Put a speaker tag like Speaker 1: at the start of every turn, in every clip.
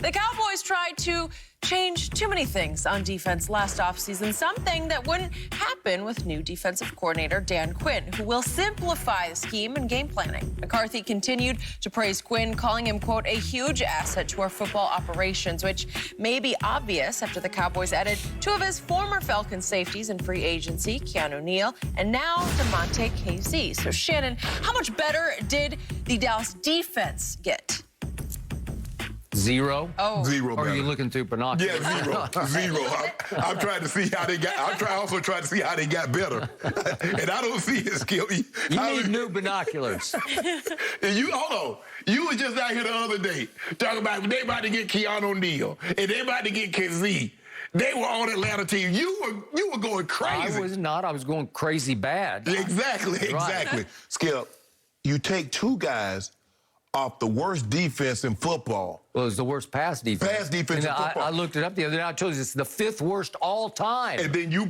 Speaker 1: The Cowboys tried to change too many things on defense last offseason, something that wouldn't happen with new defensive coordinator Dan Quinn, who will simplify the scheme and game planning. McCarthy continued to praise Quinn, calling him, quote, a huge asset to our football operations, which may be obvious after the Cowboys added two of his former Falcons safeties in free agency, Keanu Neal, and now DeMonte KZ. So, Shannon, how much better did the Dallas defense get?
Speaker 2: Zero?
Speaker 1: Oh.
Speaker 3: Zero.
Speaker 2: Or are you looking through binoculars?
Speaker 3: Yeah, zero. I'm trying to see how they got. Also trying to see how they got better, and I don't see it, Skip.
Speaker 2: You need new binoculars.
Speaker 3: And you hold on. You was just out here the other day talking about they about to get Keanu Neal and they about to get KZ. They were on Atlanta team. You were going crazy.
Speaker 2: I was not. I was going crazy bad.
Speaker 3: Exactly.
Speaker 2: Right.
Speaker 3: Skip, you take two guys off the worst defense in football.
Speaker 2: Well, it was the worst pass defense.
Speaker 3: Pass defense in football.
Speaker 2: I looked it up the other day. I told you it's the fifth worst all time.
Speaker 3: And then you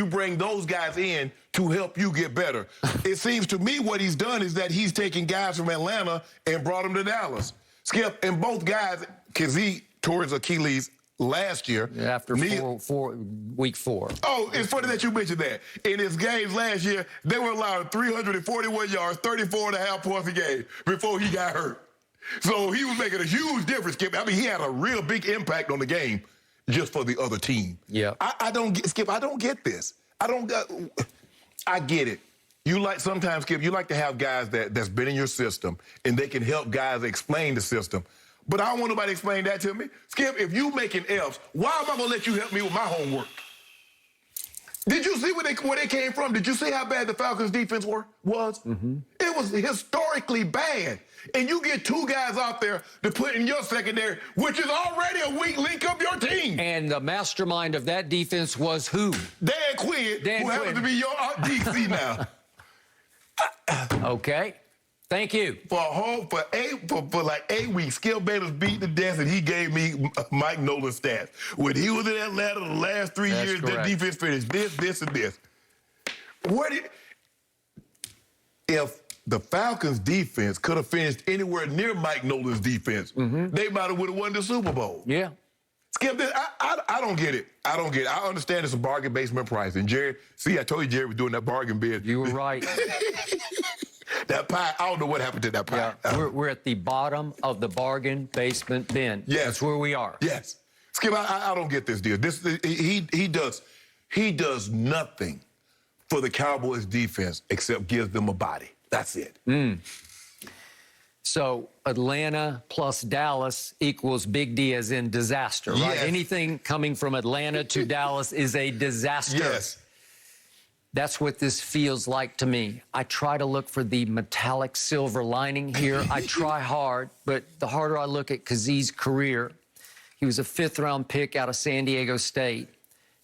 Speaker 3: bring those guys in to help you get better. It seems to me what he's done is that he's taken guys from Atlanta and brought them to Dallas. Skip, and both guys, because he tore his Achilles last year.
Speaker 2: After week 4.
Speaker 3: Oh, it's funny that you mentioned that. In his games last year, they were allowed 341 yards, 34.5 points a game before he got hurt. So he was making a huge difference, Skip. I mean, he had a real big impact on the game just for the other team.
Speaker 2: Yeah.
Speaker 3: I don't get, Skip, I don't get this. I get it. Sometimes, Skip, you like to have guys that's been in your system and they can help guys explain the system. But I don't want nobody to explain that to me. Skip, if you making F's, why am I going to let you help me with my homework? Did you see where they came from? Did you see how bad the Falcons' defense was? Mm-hmm. It was historically bad. And you get two guys out there to put in your secondary, which is already a weak link of your team.
Speaker 2: And the mastermind of that defense was who?
Speaker 3: Dan Quinn, who happens to be your DC now.
Speaker 2: Okay. Thank you.
Speaker 3: For like 8 weeks, Skip Bayless beat the death, and he gave me Mike Nolan's stats. When he was in Atlanta the last 3 years, the defense finished this, and this. If the Falcons' defense could have finished anywhere near Mike Nolan's defense, they might have would have won the Super Bowl.
Speaker 2: Yeah.
Speaker 3: Skip, I don't get it. I don't get it. I understand it's a bargain basement price. And Jerry, I told you Jerry was doing that bargain bid.
Speaker 2: You were right.
Speaker 3: That pie, I don't know what happened to that pie.
Speaker 2: Yeah, we're at the bottom of the bargain basement bin.
Speaker 3: Yes.
Speaker 2: That's where we are.
Speaker 3: Yes. Skip, I don't get this deal. He does nothing for the Cowboys defense except gives them a body. That's it.
Speaker 2: So Atlanta plus Dallas equals Big D as in disaster, right?
Speaker 3: Yes.
Speaker 2: Anything coming from Atlanta to Dallas is a disaster.
Speaker 3: Yes.
Speaker 2: That's what this feels like to me. I try to look for the metallic silver lining here. I try hard, but the harder I look at Kaziz's career, he was a 5th-round pick out of San Diego State.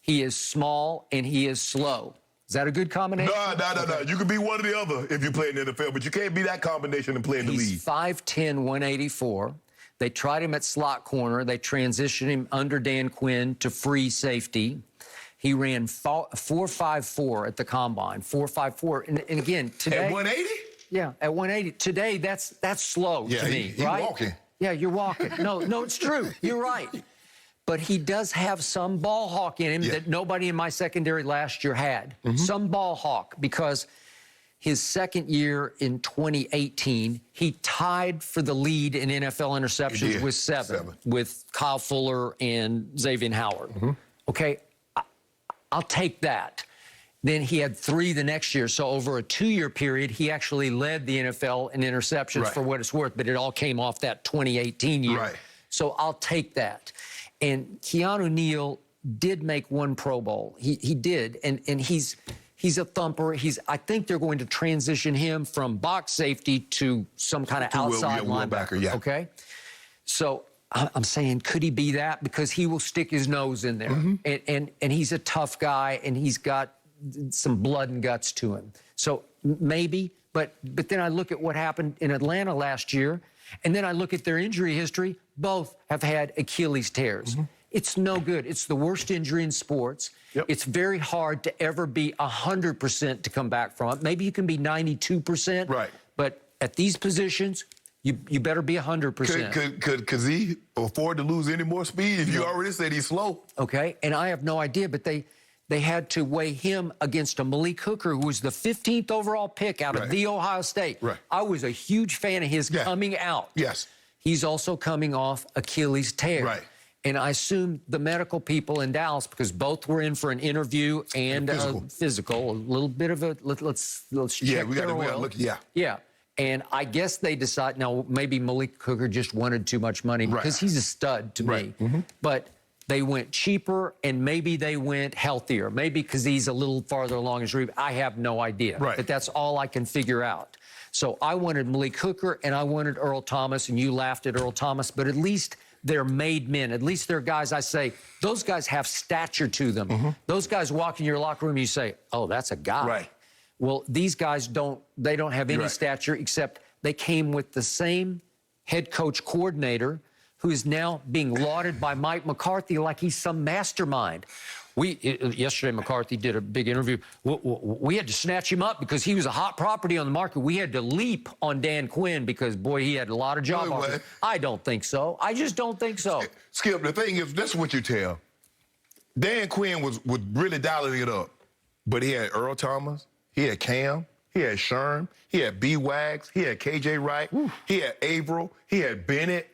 Speaker 2: He is small and he is slow. Is that a good combination?
Speaker 3: No. You can be one or the other if you play in the NFL, but you can't be that combination and play in the league.
Speaker 2: He's 5'10", 184. They tried him at slot corner. They transitioned him under Dan Quinn to free safety. He ran 4.54 at the combine, 4.54. And again, today...
Speaker 3: At 180?
Speaker 2: Yeah, at 180. Today, that's slow to me, right?
Speaker 3: Walking.
Speaker 2: Yeah, you're walking. No, it's true. You're right. But he does have some ball hawk in him that nobody in my secondary last year had. Some ball hawk, because his second year in 2018, he tied for the lead in NFL interceptions with 7, with Kyle Fuller and Xavier Howard. Okay, I'll take that. Then he had 3 the next year. So over a 2-year period, he actually led the NFL in interceptions for what it's worth, but it all came off that 2018 year.
Speaker 3: Right.
Speaker 2: So I'll take that. And Keanu Neal did make 1 Pro Bowl. He did, and he's a thumper. I think they're going to transition him from box safety to some kind of outside linebacker.
Speaker 3: Yeah.
Speaker 2: Okay? So I'm saying, could he be that? Because he will stick his nose in there. And he's a tough guy, and he's got some blood and guts to him. So maybe, but then I look at what happened in Atlanta last year, and then I look at their injury history. Both have had Achilles tears. It's no good. It's the worst injury in sports. It's very hard to ever be 100% to come back from it. Maybe you can be 92%.
Speaker 3: Right.
Speaker 2: But at these positions, You better be 100%.
Speaker 3: Could he afford to lose any more speed if you already said he's slow?
Speaker 2: Okay, and I have no idea, but they had to weigh him against a Malik Hooker, who was the 15th overall pick out of the Ohio State.
Speaker 3: Right.
Speaker 2: I was a huge fan of his coming out.
Speaker 3: Yes.
Speaker 2: He's also coming off Achilles tear.
Speaker 3: Right.
Speaker 2: And I assume the medical people in Dallas, because both were in for an interview and physical, a little bit of a let's check
Speaker 3: we got
Speaker 2: their
Speaker 3: to
Speaker 2: oil.
Speaker 3: look.
Speaker 2: Yeah. And I guess they decide now maybe Malik Hooker just wanted too much money because he's a stud to me. But they went cheaper and maybe they went healthier. Maybe because he's a little farther along his rehab. I have no idea.
Speaker 3: Right.
Speaker 2: But that's all I can figure out. So I wanted Malik Hooker and I wanted Earl Thomas, and you laughed at Earl Thomas, but at least they're made men. At least they're guys I say, those guys have stature to them. Those guys walk in your locker room and you say, oh, that's a guy.
Speaker 3: Right.
Speaker 2: Well, these guys don't have any stature, except they came with the same head coach coordinator who is now being lauded by Mike McCarthy like he's some mastermind. Yesterday, McCarthy did a big interview. We had to snatch him up because he was a hot property on the market. We had to leap on Dan Quinn because, boy, he had a lot of job offers. I don't think so. I just don't think so.
Speaker 3: Skip, the thing is, that's what you tell. Dan Quinn was really dialing it up. But he had Earl Thomas, he had Cam, he had Sherm, he had B. Wags, he had KJ Wright, he had Averill, he had Bennett.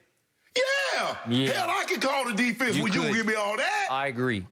Speaker 3: Yeah! Hell, I can call the defense when you give me all that.
Speaker 2: I agree.